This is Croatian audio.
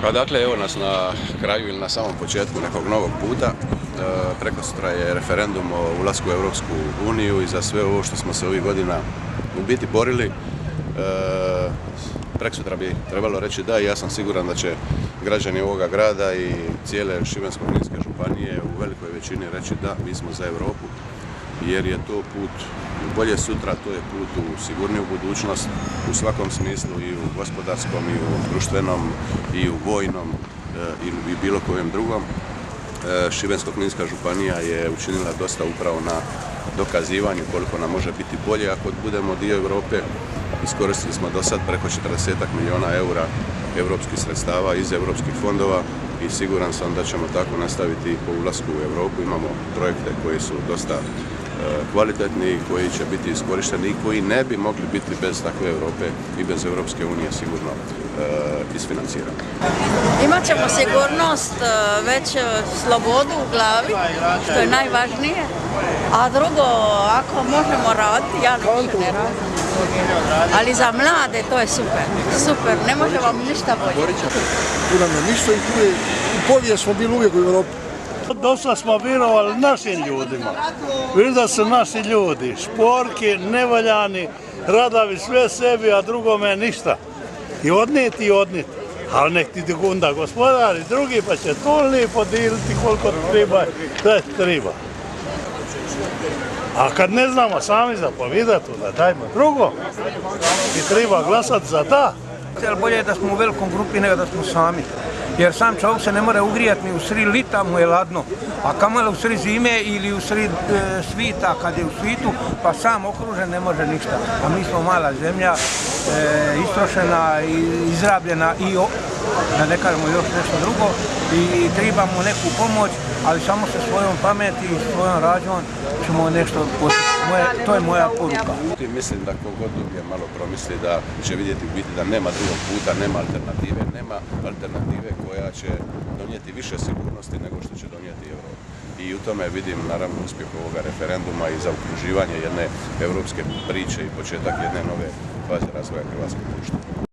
Pa dakle, evo nas na kraju ili na samom početku nekog novog puta. Prekosutra je referendum o ulasku u Europsku uniju i za sve ovo što smo se ovih godina u biti borili. Prekosutra bi trebalo reći da i ja sam siguran da će građani ovoga grada i cijele Šibensko-kninske županije u velikoj većini reći da, mi smo za Europu, jer je to put u bolje sutra, to je put u sigurniju budućnost u svakom smislu, i u gospodarskom, i u društvenom, i u vojnom, i bilo kojem drugom. Šibensko-kninska županija je učinila dosta upravo na dokazivanju koliko nam može biti bolje ako budemo dio Europe. Iskoristili smo do sad preko 40 milijuna eura europskih sredstava iz europskih fondova i siguran sam da ćemo tako nastaviti po ulasku u Europu. Imamo projekte koji su dosta kvalitetni, koji će biti iskorišteni i koji ne bi mogli biti bez takve Europe i bez Europske unije sigurno isfinancirani. Imat ćemo sigurnost, već slobodu u glavi, što je najvažnije, a drugo, ako možemo raditi, ja više ne radim. Ali za mlade to je super, super, ne može vam ništa bolje. Tu nam je ništa i tu je, u povijest smo bili uvijek u Europi. Dosta smo vjerovali našim ljudima. Vidim da su naši ljudi šporki, nevaljani, radavi sve sebi, a drugome ništa. I odnijeti. Ali nek ti onda gospodari drugi, pa će to lijepo diliti koliko treba, sve treba. A kad ne znamo sami zapovidati, onda dajmo drugo. I treba glasati za da. Bolje je da smo u velikom grupi nego da smo sami. Jer sam čovjek se ne more ugrijati ni u sri lita mu je ladno, a kamala u sri zime ili u sri svita kad je u svitu, pa sam okružen ne može ništa. A mi smo mala zemlja, istrošena i izrabljena i da ne kažemo još nešto drugo i trebamo neku pomoć, ali samo sa svojom pameti i svojom rađom ćemo nešto postići. To je moja poruka. Mislim da kogod je malo promisli da će vidjeti u biti da nema drugog puta, nema alternative koja će donijeti više sigurnosti nego što će donijeti Europa. I u tome vidim naravno uspjeh ovoga referenduma i za ukruživanje jedne europske priče i početak jedne nove faze razvoja hrvatskog društva.